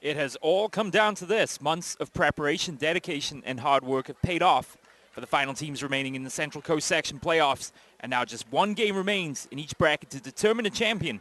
It has all come down to this. Months of preparation, dedication, and hard work have paid off for the final teams remaining in the Central Coast Section playoffs. And now just one game remains in each bracket to determine a champion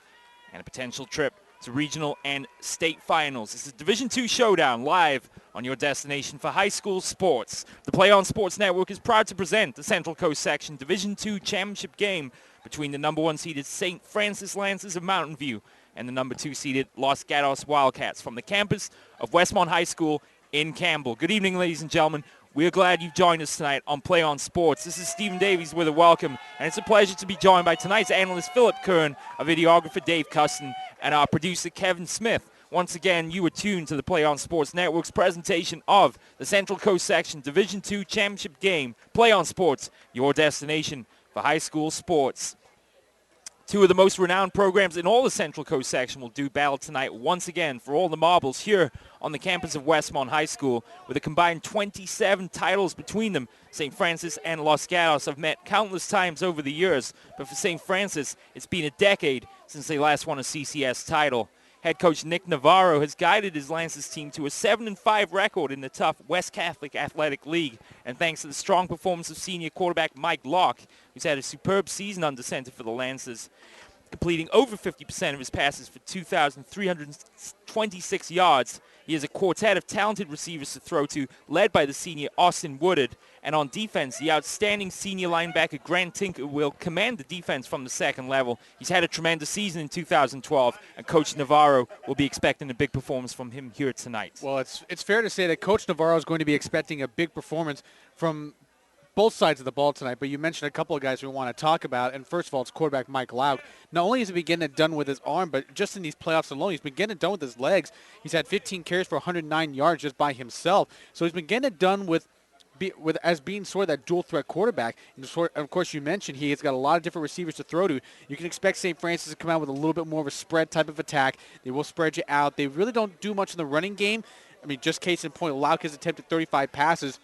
and a potential trip to regional and state finals. This is Division II Showdown live on your destination for high school sports. The Play On Sports Network is proud to present the Central Coast Section Division II Championship game between the number 1 seeded St. Francis Lancers of Mountain View and the number 2 seeded Los Gatos Wildcats from the campus of Westmont High School in Campbell. Good evening, ladies and gentlemen. We're glad you've joined us tonight on Play On Sports. This is Stephen Davies with a welcome, and it's a pleasure to be joined by tonight's analyst Philip Kern, our videographer Dave Custon, and our producer Kevin Smith. Once again, you are tuned to the Play On Sports Network's presentation of the Central Coast Section Division II Championship game. Play On Sports, your destination for high school sports. Two of the most renowned programs in all the Central Coast Section will do battle tonight once again for all the marbles here on the campus of Westmont High School. With a combined 27 titles between them, St. Francis and Los Gatos have met countless times over the years. But for St. Francis, it's been a decade since they last won a CCS title. Head coach Nick Navarro has guided his Lancers team to a 7-5 record in the tough West Catholic Athletic League. And thanks to the strong performance of senior quarterback Mike Locke, who's had a superb season under center for the Lancers, completing over 50% of his passes for 2,326 yards. He has a quartet of talented receivers to throw to, led by the senior Austin Woodard. And on defense, the outstanding senior linebacker Grant Tinker will command the defense from the second level. He's had a tremendous season in 2012, and Coach Navarro will be expecting a big performance from him here tonight. Well, it's fair to say that Coach Navarro is going to be expecting a big performance from both sides of the ball tonight, but you mentioned a couple of guys we want to talk about, and first of all, it's quarterback Mike Lauk. Not only has he been getting it done with his arm, but just in these playoffs alone, he's been getting it done with his legs. He's had 15 carries for 109 yards just by himself, so he's been getting it done with as being sort of that dual threat quarterback. And of course, you mentioned he has got a lot of different receivers to throw to. You can expect St. Francis to come out with a little bit more of a spread type of attack. They will spread you out. They really don't do much in the running game. I mean, just case in point, Lauk has attempted 35 passes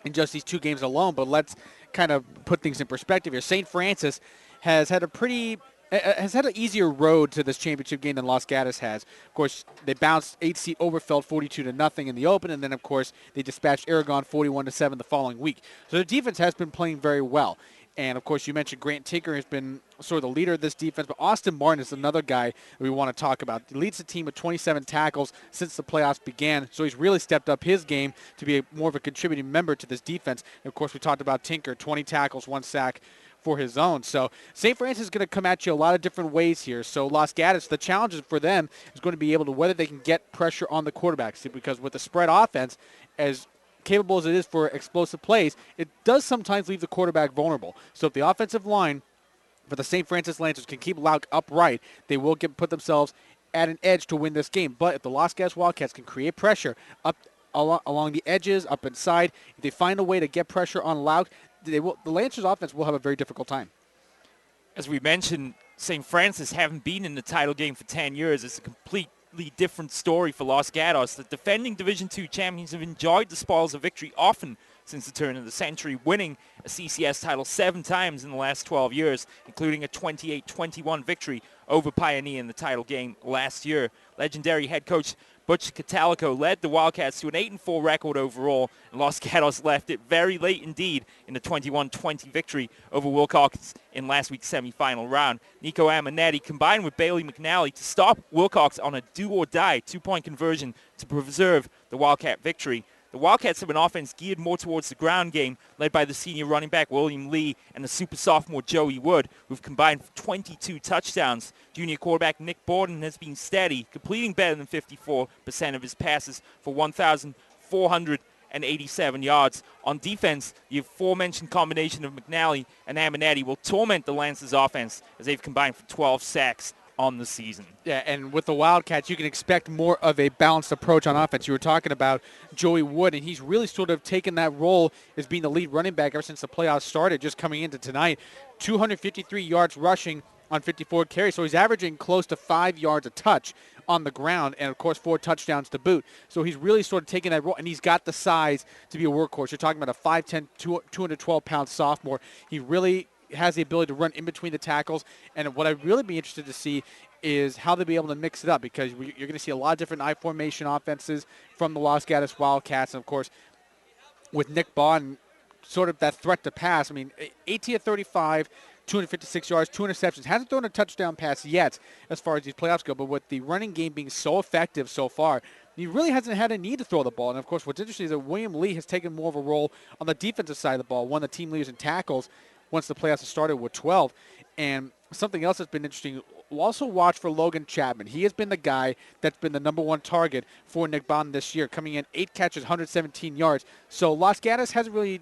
in just these 2 games alone, but let's kind of put things in perspective here. St. Francis has had an easier road to this championship game than Los Gatos has. Of course, they bounced 8-seed Overfeld 42-0 in the open, and then, of course, they dispatched Aragon 41-7 the following week. So their defense has been playing very well. And, of course, you mentioned Grant Tinker has been sort of the leader of this defense, but Austin Martin is another guy we want to talk about. He leads the team with 27 tackles since the playoffs began, so he's really stepped up his game to be more of a contributing member to this defense. And, of course, we talked about Tinker, 20 tackles, 1 sack for his own. So St. Francis is going to come at you a lot of different ways here. So Los Gatos, the challenge for them is going to be able to whether they can get pressure on the quarterbacks, because with the spread offense, as capable as it is for explosive plays, it does sometimes leave the quarterback vulnerable. So if the offensive line for the St. Francis Lancers can keep Lauk upright, they will put themselves at an edge to win this game. But if the Los Gatos Wildcats can create pressure up along the edges, up inside, if they find a way to get pressure on Lauk, the Lancers offense will have a very difficult time. As we mentioned, St. Francis haven't been in the title game for 10 years. It's a completely different story for Los Gatos. The defending Division II champions have enjoyed the spoils of victory often since the turn of the century, winning a CCS title 7 times in the last 12 years, including a 28-21 victory over Pioneer in the title game last year. Legendary head coach Butch Catalico led the Wildcats to an 8-4 record overall, and Los Gatos left it very late indeed in the 21-20 victory over Wilcox in last week's semifinal round. Nico Aminetti combined with Bailey McNally to stop Wilcox on a do-or-die 2-point conversion to preserve the Wildcat victory. The Wildcats have an offense geared more towards the ground game, led by the senior running back William Lee and the super sophomore Joey Wood, who've combined for 22 touchdowns. Junior quarterback Nick Borden has been steady, completing better than 54% of his passes for 1,487 yards. On defense, the aforementioned combination of McNally and Aminetti will torment the Lancers offense as they've combined for 12 sacks on the season. Yeah, and with the Wildcats, you can expect more of a balanced approach on offense. You were talking about Joey Wood, and he's really sort of taken that role as being the lead running back ever since the playoffs started, just coming into tonight. 253 yards rushing on 54 carries, so he's averaging close to 5 yards a touch on the ground, and of course 4 touchdowns to boot. So he's really sort of taking that role, and he's got the size to be a workhorse. You're talking about a 5'10", 212-pound sophomore. He really has the ability to run in between the tackles, and what I'd really be interested to see is how they'll be able to mix it up, because you're going to see a lot of different I formation offenses from the Los Gatos Wildcats. And, of course, with Nick Bond, sort of that threat to pass. I mean, 18 of 35, 256 yards, 2 interceptions. Hasn't thrown a touchdown pass yet as far as these playoffs go, but with the running game being so effective so far, he really hasn't had a need to throw the ball. And, of course, what's interesting is that William Lee has taken more of a role on the defensive side of the ball, one of the team leaders in tackles once the playoffs have started with 12. And something else that's been interesting, we'll also watch for Logan Chapman. He has been the guy that's been the number one target for Nick Bond this year, coming in 8 catches, 117 yards. So Los Gatos hasn't really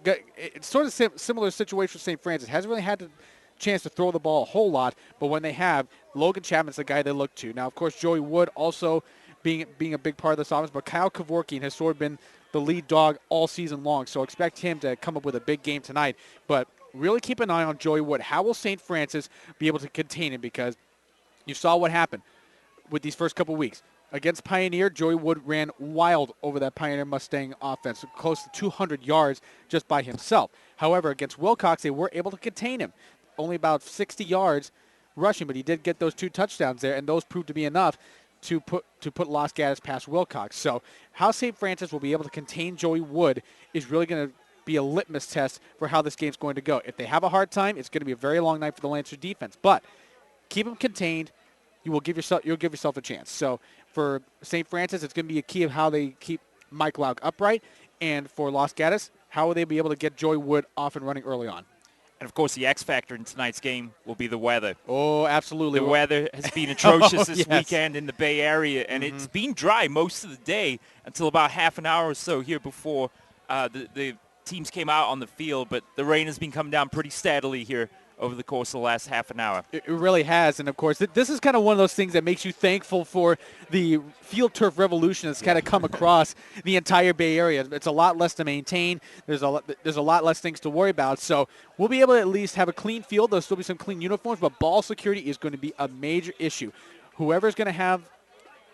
got, it's sort of similar situation with St. Francis. Hasn't really had the chance to throw the ball a whole lot, but when they have, Logan Chapman's the guy they look to. Now, of course, Joey Wood also being a big part of this offense, but Kyle Kevorkian has sort of been the lead dog all season long, so expect him to come up with a big game tonight. But really keep an eye on Joey Wood. How will St. Francis be able to contain him? Because you saw what happened with these first couple weeks. Against Pioneer, Joey Wood ran wild over that Pioneer Mustang offense, close to 200 yards just by himself. However, against Wilcox, they were able to contain him. Only about 60 yards rushing, but he did get those 2 touchdowns there, and those proved to be enough to put Los Gatos past Wilcox. So how St. Francis will be able to contain Joey Wood is really going to be a litmus test for how this game's going to go. If they have a hard time, it's going to be a very long night for the Lancer defense. But keep them contained. You'll give yourself a chance. So for St. Francis, it's going to be a key of how they keep Mike Lauk upright. And for Los Gatos, how will they be able to get Joey Wood off and running early on? And, of course, the X factor in tonight's game will be the weather. Oh, absolutely. The weather has been atrocious this weekend in the Bay Area, and it's been dry most of the day until about half an hour or so here before the teams came out on the field. But the rain has been coming down pretty steadily here over the course of the last half an hour. It really has, and of course, this is kind of one of those things that makes you thankful for the field turf revolution that's kind of come across the entire Bay Area. It's a lot less to maintain. There's a lot less things to worry about. So we'll be able to at least have a clean field. There'll still be some clean uniforms, but ball security is going to be a major issue. Whoever's going to have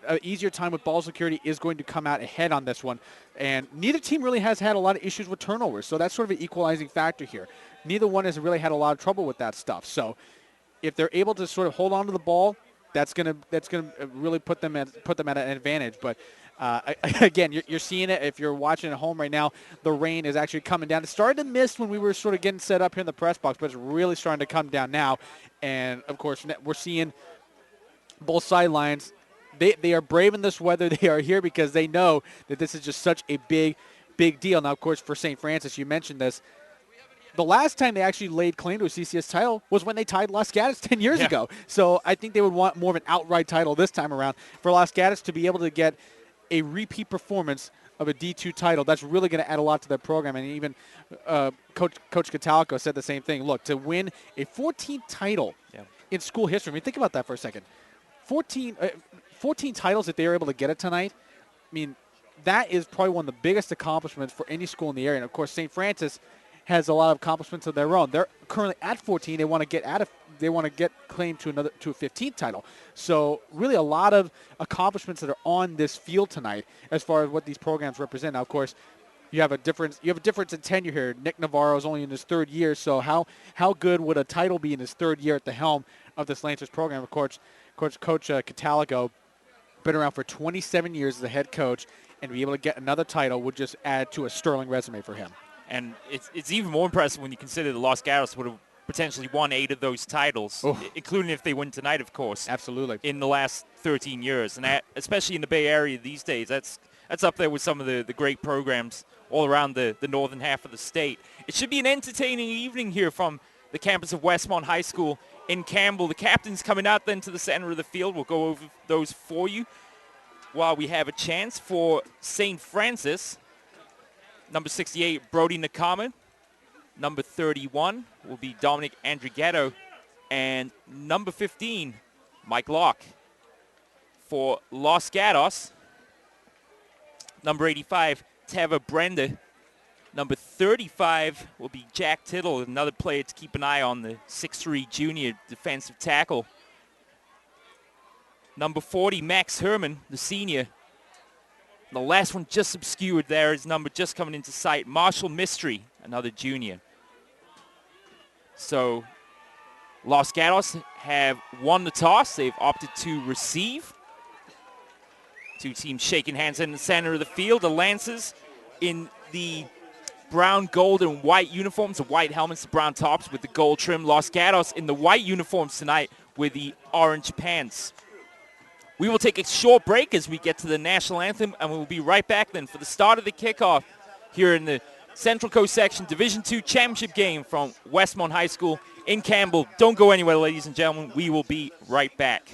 an easier time with ball security is going to come out ahead on this one. And neither team really has had a lot of issues with turnovers, so that's sort of an equalizing factor here. Neither one has really had a lot of trouble with that stuff. So if they're able to sort of hold on to the ball, that's gonna really put them at an advantage. But again, you're seeing it if you're watching at home right now. The rain is actually coming down. It started to mist when we were sort of getting set up here in the press box, but it's really starting to come down now. And of course, we're seeing both sidelines. They are braving this weather. They are here because they know that this is just such a big deal. Now, of course, for St. Francis, you mentioned this. The last time they actually laid claim to a CCS title was when they tied Los Gatos 10 years ago. So I think they would want more of an outright title this time around. For Los Gatos to be able to get a repeat performance of a D2 title, that's really going to add a lot to their program. And even Coach Catalico said the same thing. Look, to win a 14th title in school history, I mean, think about that for a second. 14 titles that they were able to get it tonight, I mean, that is probably one of the biggest accomplishments for any school in the area. And, of course, St. Francis has a lot of accomplishments of their own. They're currently at 14. They want to get claim to a 15th title. So really a lot of accomplishments that are on this field tonight as far as what these programs represent. Now, of course, you have a difference in tenure here. Nick Navarro is only in his 3rd year, so how good would a title be in his 3rd year at the helm of this Lancers program? Of course, Coach Catalico, been around for 27 years as a head coach, and to be able to get another title would just add to a sterling resume for him. And it's even more impressive when you consider the Los Gatos would have potentially won 8 of those titles, including if they win tonight, of course. Absolutely. In the last 13 years. And that, especially in the Bay Area these days, that's up there with some of the great programs all around the northern half of the state. It should be an entertaining evening here from the campus of Westmont High School in Campbell. The captain's coming out then to the center of the field. We'll go over those for you while we have a chance for St. Francis. Number 68, Brody Nakama. Number 31 will be Dominic Andrighetto. And number 15, Mike Locke. For Los Gatos, number 85, Teva Brenda. Number 35 will be Jack Tittle, another player to keep an eye on, the 6'3 junior defensive tackle. Number 40, Max Herman, the senior. The last one just obscured there, his number just coming into sight. Marshall Mystery, another junior. So Los Gatos have won the toss. They've opted to receive. Two teams shaking hands in the center of the field. The Lancers in the brown, gold, and white uniforms, the white helmets, the brown tops with the gold trim. Los Gatos in the white uniforms tonight with the orange pants. We will take a short break as we get to the national anthem, and we'll be right back then for the start of the kickoff here in the Central Coast Section Division II Championship game from Westmont High School in Campbell. Don't go anywhere, ladies and gentlemen. We will be right back.